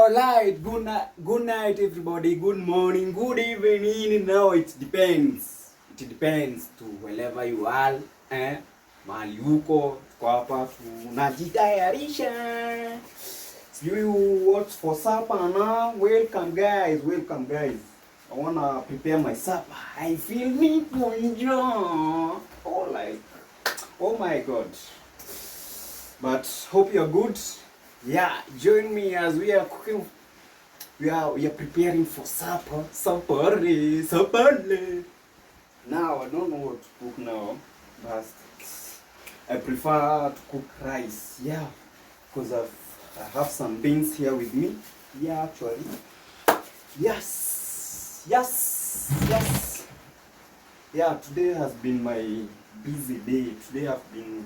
Alright, good night everybody, good morning, good evening. Now it depends. It depends to wherever you are, mahali huko, tuko hapa tunajitayarisha. Sijui what's for supper now. Welcome guys. I wanna prepare my supper. I feel me to enjoy. Oh my god. But hope you're good. Yeah, join me as we are cooking. We are preparing for supper. Now I don't know what to cook now, but I prefer to cook rice. Yeah, because I have some beans here with me. Yeah, actually. Yes. Yeah, today has been my busy day. Today I've been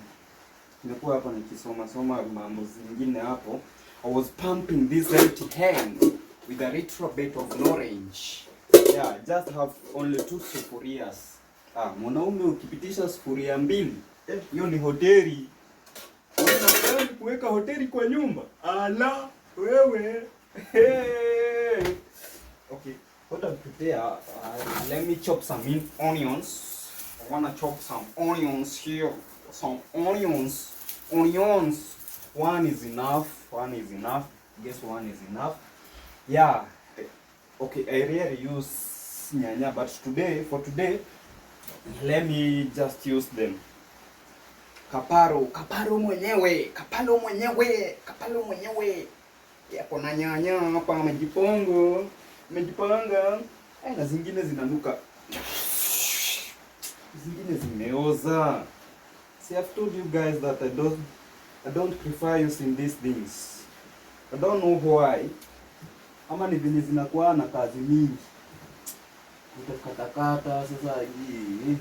nimekuwa hapa nikisoma mambo zingine hapo. I was pumping this empty hand with a little bit of orange. Yeah, just have only 2 sufurias. Mwanaume ukipitisha sufuria mbili, hiyo ni hoteli. Unataka kuweka hoteli kwa nyumba? Ala, wewe. Hey. Okay, what I prepare, let me chop some onions. I want to chop some onions here. Some onions. One is enough. Guess one is enough. Yeah. Okay, I rarely use nyanya, but for today, let me just use them. Kaparo mwenyewe. Yako na nyanya hapa amejipanga. Na zingine zinanuka. Zingine zimeoza. See, I've told you guys that I don't prefer using these things. I don't know why. Ama ni vile zinakuwa na kazi mingi. Kata sasa hii.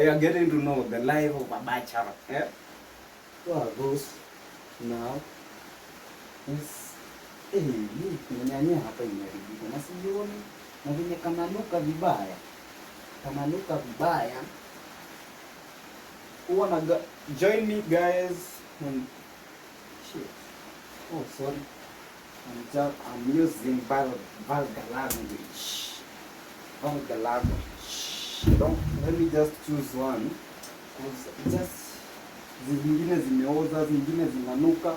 You're getting to know the life of a bachelor. Yeah? So are those now. Nyanya hapa imeharibika. Na sioni na vile kananuka vibaya. Join me guys and shit. Oh sorry. I'm using vulgar language. Let me just choose one. Just zingine zimeoza, zingine zinanuka.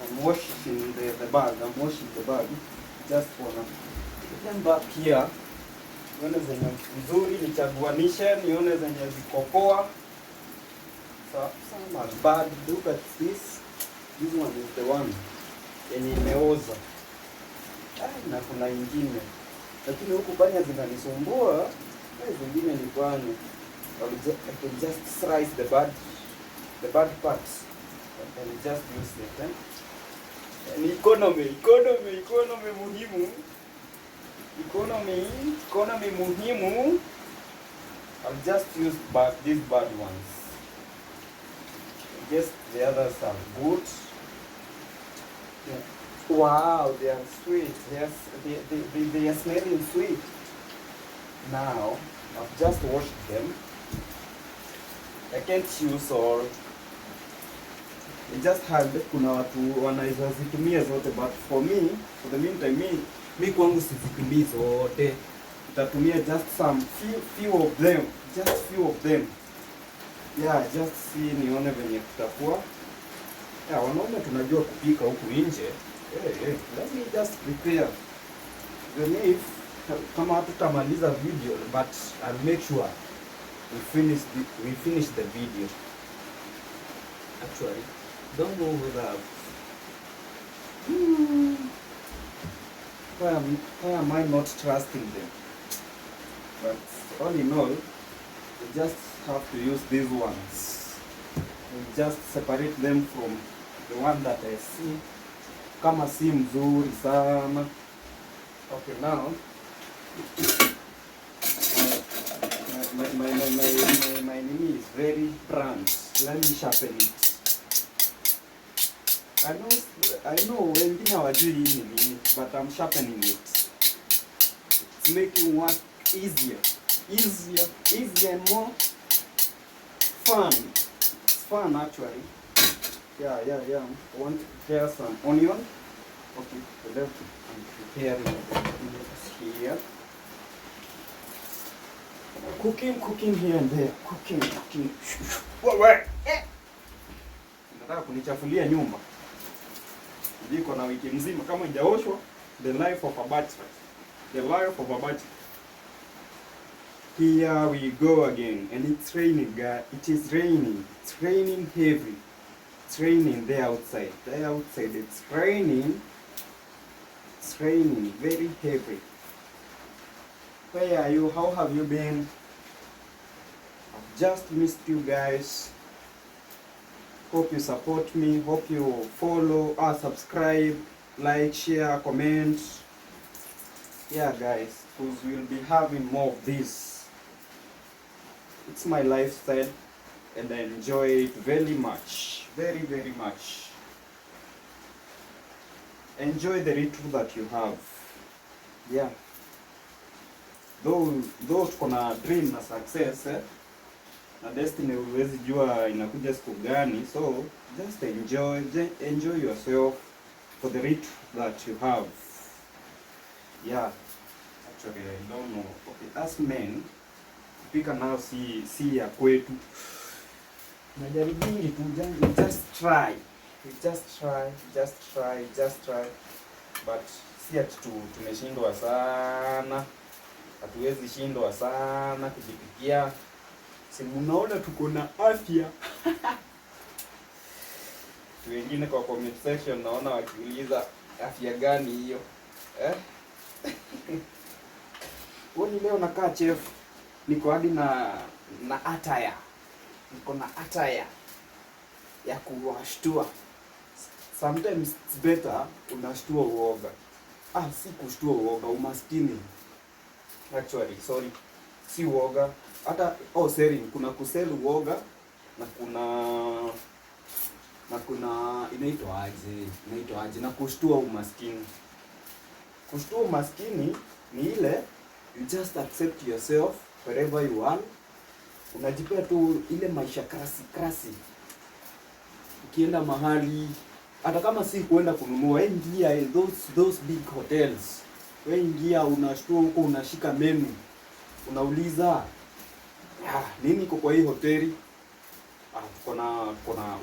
I'm washing the bag. Just wanna put them back here. Nione zenye nzuri nichaguanishe, nione zenye ziko poa. So some are bad. Look at this. This one is the one yenye imeoza. Na kuna ingine. Lakini huku panya zinanisumbua. Zingine ni panya. I can just slice the bad parts. I can just use it. And economy muhimu. Economy muhimu. I'll just use these bad ones. I guess the others are good. Yeah. Wow, they are sweet. Yes, they are smelling sweet. Now, I've just washed them. I can't use all. I just had kuna watu wanaweza zitumia zote, but for the meantime, mi kwangu sizitumii zote. Nitatumia just few of them. Yeah, just see nione venye kutakuwa. Yeah, wanaume tunajua kupika huku nje. Let me just prepare. Then if kama hatutamaliza video, but I'll make sure we finish the video. Actually, don't know whether why am I not trusting them? But all in all, you just have to use these ones. You just separate them from the one that I see kama si mzuri sana. Okay, now my knee is very blunt. Let me sharpen it. I know wengine hawajui hii nini, but I'm sharpening it. It's making work easier and more fun. fun actually. Yeah. I want to prepare some onion. Okay, the left I'm preparing the onions here. Cooking here and there. Cooking. Wewe. Nataka kunichafulia nyumba. Niko na wiki mzima kama haijaoshwa. The life of a bachelor. The life of a bachelor. Here we go again, and it's raining, guys. It is raining. It's raining heavy. It's raining there outside. There outside, it's raining. It's raining very heavy. Where are you? How have you been? I've just missed you guys. Hope you support me. Hope you follow, subscribe, like, share, comment. Yeah, guys, because we'll be having more of this. It's my lifestyle, and I enjoy it very much. Very much. Enjoy the little that you have. Yeah. Though tuko na dream na success, na destiny huwezi jua inakuja siku gani, so just enjoy yourself for the little that you have. Yeah. Actually, I don't know. Okay, as men, kupika nao si ya kwetu. Najaribingi tu, just try. But si ati tumeshindwa sana. Hatuwezi shindwa sana kujipikia. Si mnaona tuko na afya. Wengine kwa comment section naona wakiuliza afya gani hiyo? Woni leo nakaa chef. Niko hadi na attire. Niko na attire ya kuwashtua. Sometimes it's better unashtua uoga. Si kushtua uoga, umaskini. Actually, sorry. Si uoga. Hata selling, kuna kusell uoga na kuna inaitwa aje na kushtua umaskini. Kushtua umaskini ni ile you just accept yourself wherever you are. Unajipea tu ile maisha krasi. Ukienda mahali hata kama si kuenda kununua, ingia those big hotels. Ingia unashtua huko, unashika menu. Unauliza nini iko kwa hii hoteli?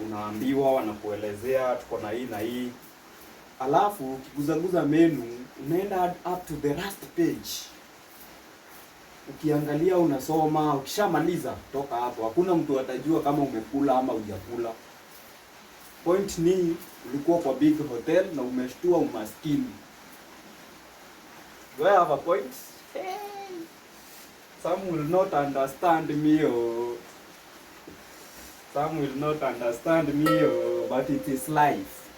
Unaambiwa, wanakuelezea tuko na hii na hii. Alafu ukiguzaguza menu, unaenda up to the last page. Ukiangalia, unasoma, ukishamaliza toka hapo. Hakuna mtu atajua kama umekula ama hujakula. Point ni ulikuwa kwa big hotel na umeshtua umaskini. Do I have a point? Some will not understand me, but it is life.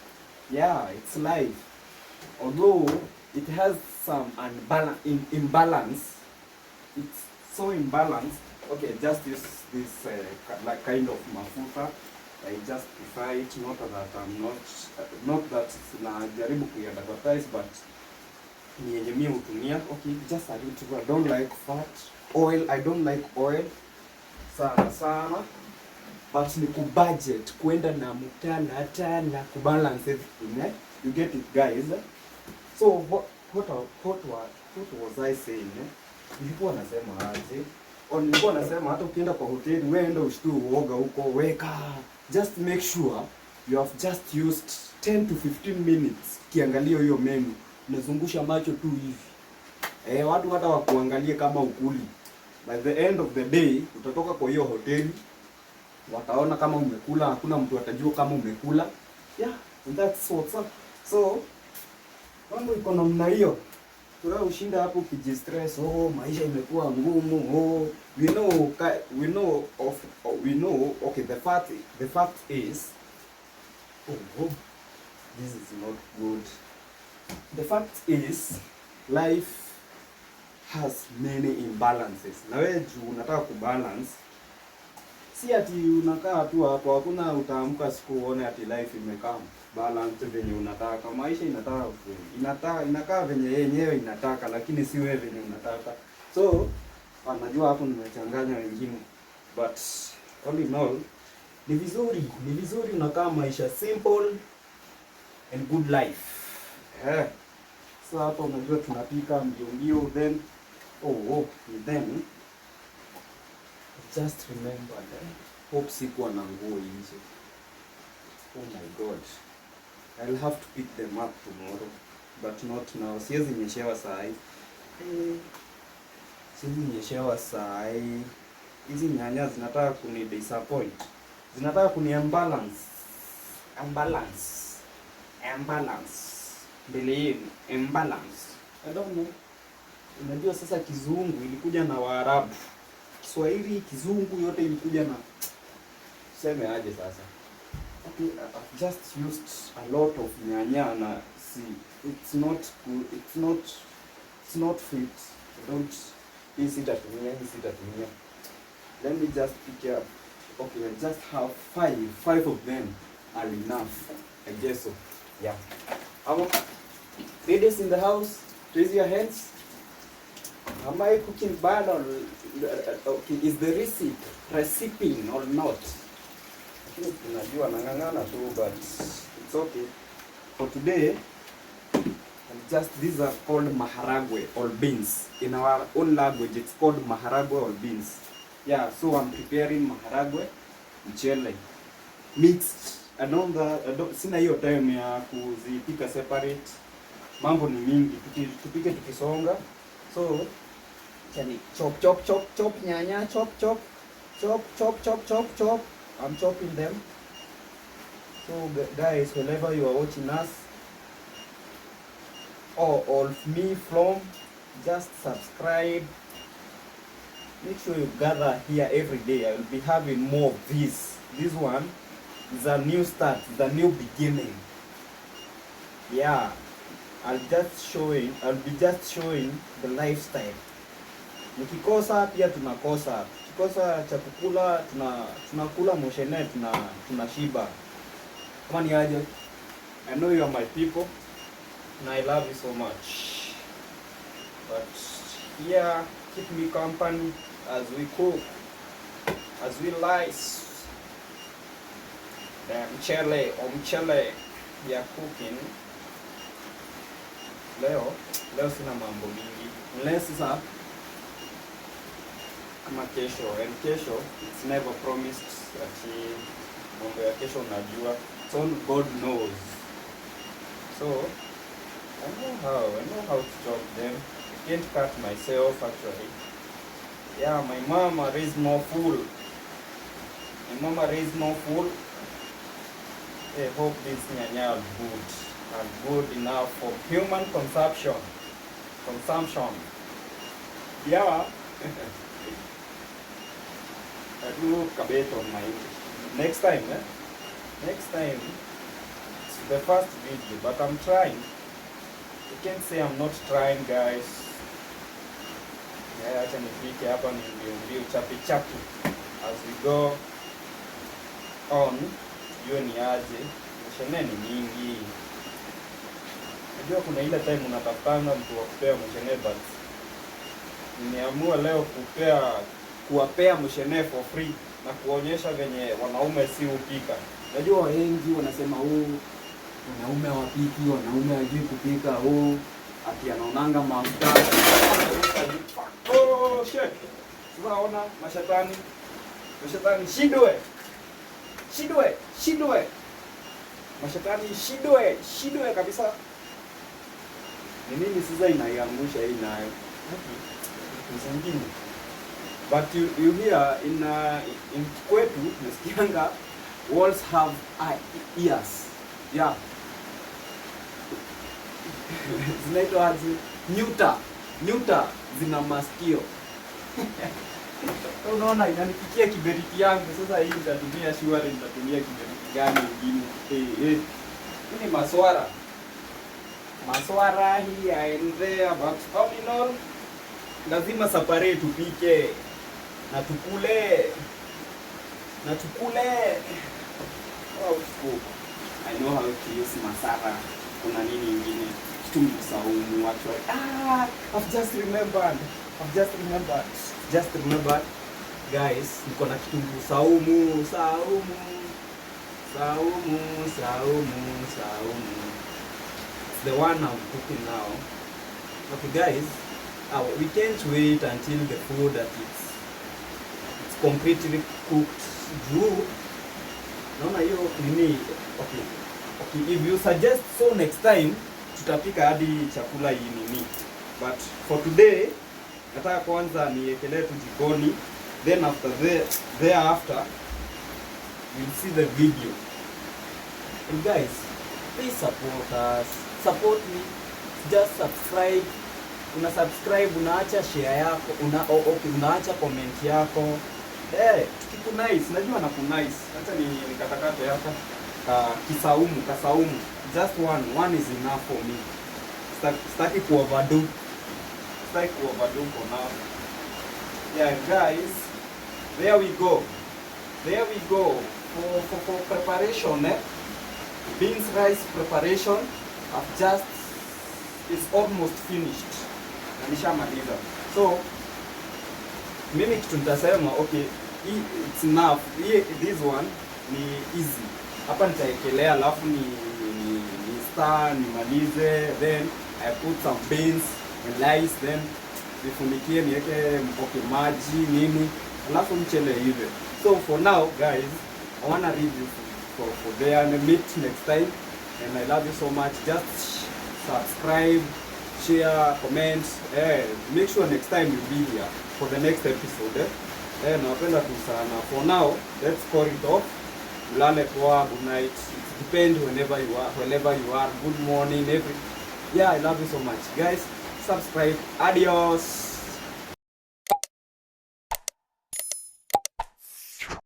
Yeah, it's life. Although it has some imbalance, it's so imbalanced. Okay, just use this like kind of mafuta. I just prefer it. Not that najaribu kuadvertise, but ni yenye mimi hutumia. Okay, just a little. I don't like fat oil. I don't like oil sana. But ni kubudget, kuenda na mtala kubalance everything. You get it, guys. So what was I saying? Nilikuwa nasema aje? Nilikuwa nasema hata ukienda kwa hoteli, wewe enda ushtue uoga huko, weka. Just make sure you have just used 10 to 15 minutes kiangalia hiyo menu. Unazungusha macho tu hivi. Watu hata wakuangalie kama ukuli. By the end of the day, utatoka kwa hiyo hoteli, wataona kama umekula, hakuna mtu atajua kama umekula. Yeah, and that's what's up. So, mambo iko namna hiyo. Wewe ushinda hapo ukijistress, maisha imekuwa ngumu, we know, okay, the fact is, this is not good. The fact is, life has many imbalances. Na wewe unataka kubalance, si ati unakaa tu hapo, hakuna utaamka siku uone ati life imekaa balance venye unataka. Maisha inakaa venye yenyewe inataka, lakini si wewe venye unataka. So, najua hapo nimechanganya wengine, but all in all, Ni vizuri unakaa maisha simple and good life. Sasa hapa unajua tunapika mbio then just remember hope sikuwa na nguo nje. Oh my god, I'll have to pick them up tomorrow but not now. Siwezi nyeshewa saa hii. Siwezi nyeshewa saa hii. Hizi nyanya zinataka kuni disappoint. Zinataka kuni imbalance. Believe imbalance. I don't know. Unajua sasa kizungu ilikuja na Waarabu. Kiswahili, kizungu yote ilikuja na seme aje sasa. Okay, I've just used a lot of nyanya na see it's not good, it's not fit. I don't sitatumia. Let me just pick up. Okay, I just have five of them are enough, I guess so. Yeah. Ladies in the house, raise your hands. Am I cooking bad or okay? Is the recipe or not? Unajua nang'ang'ana tu, but it's okay. For today, these are called maharagwe or beans. In our own language, it's called maharagwe or beans. Yeah, so I'm preparing maharagwe, mchele, mixed. Sina hiyo time ya kuzipika separate. Mambo ni mingi, tupike tukisonga. So, chop nyanya, chop. I'm chopping them. So guys, whenever you are watching us or me from, just subscribe. Make sure you gather here every day. I will be having more of this. This one is a new start, it's a new beginning. Yeah, I'll be just showing the lifestyle. Nikikosa pia tunakosa. Tukikosa cha kukula tunakula moshene, tunashiba. Kama ni aje? I know you are my people and I love you so much. But here, keep me company as we cook, as we lice. The mchele we are cooking. Leo sina mambo mingi. Unless sasa kama kesho, and kesho it's never promised ati mambo ya kesho unajua. So God knows. So I know how to chop them. I can't cut myself actually. Yeah, my mama raised more fool. I hope this nyanya are good enough for human consumption. Yeah. I do kabet on my next time. Next time it's the first video, but I'm trying. You can't say I'm not trying, guys. Yeah, acha nipike hapa ndio chapi as we go on. Hiyo ni aje? Mshene ni mingi. Unajua kuna ile time unatafutana mtu wa kupea mshene, but nimeamua leo kuwapea mshene for free na kuonyesha venye wanaume si upika. Unajua wengi wanasema wanaume hawapiki, wanaume hawajui kupika, ati anaonanga mafuta. Oh shit. Tunaona mashetani shidwe. Mashetani shidwe kabisa. Ni nini sasa inaiangusha hii nayo? Zingine. But you hear in kwetu nasikianga walls have ears. Yeah. Zinaitwa aje? Nyuta zina masikio. Unaona inanipikia kiberiti yangu. Sasa hii nitatumia shwari, nitatumia kiberiti gani nyingine? Ni maswara hii aende, but all in all lazima separate tupike na tukule. I know how to use masara. Kuna nini ingine? Kitunguu saumu actually. I've just remembered. guys, niko na kitunguu saumu. It's the one I'm cooking now. Okay guys, we can't wait until the food that it's completely cooked. Juu naona hiyo nini. Okay, if you suggest so, next time tutapika hadi chakula hii nini, but for today nataka kwanza niekelee tu jikoni, then after thereafter we'll see the video. And guys, please support me, just subscribe. Una subscribe, unaacha share yako, unaacha comment yako. Tukiku nice, najua na ku nice. Acha nikatakate hapa kasaumu. Just one is enough for me. Sitaki ku overdo for now. Yeah guys, there we go for preparation. Beans rice preparation it's almost finished. Nishamaliza. So mimi kitu nitasema, okay, it's enough. This one ni easy. Hapa nitaekelea alafu ni stir nimalize, then I put some beans and rice, then nifunikie niweke maji nini, alafu mchele hivi. So for now guys, I wanna leave you for there, and meet next time, and I love you so much. Just subscribe, share, comment. Make sure next time you be here for the next episode. Nawapenda tu sana. For now, let's call it off. Ulale poa, good night. It depends wherever you are. Good morning, I love you so much guys. Subscribe. Adios.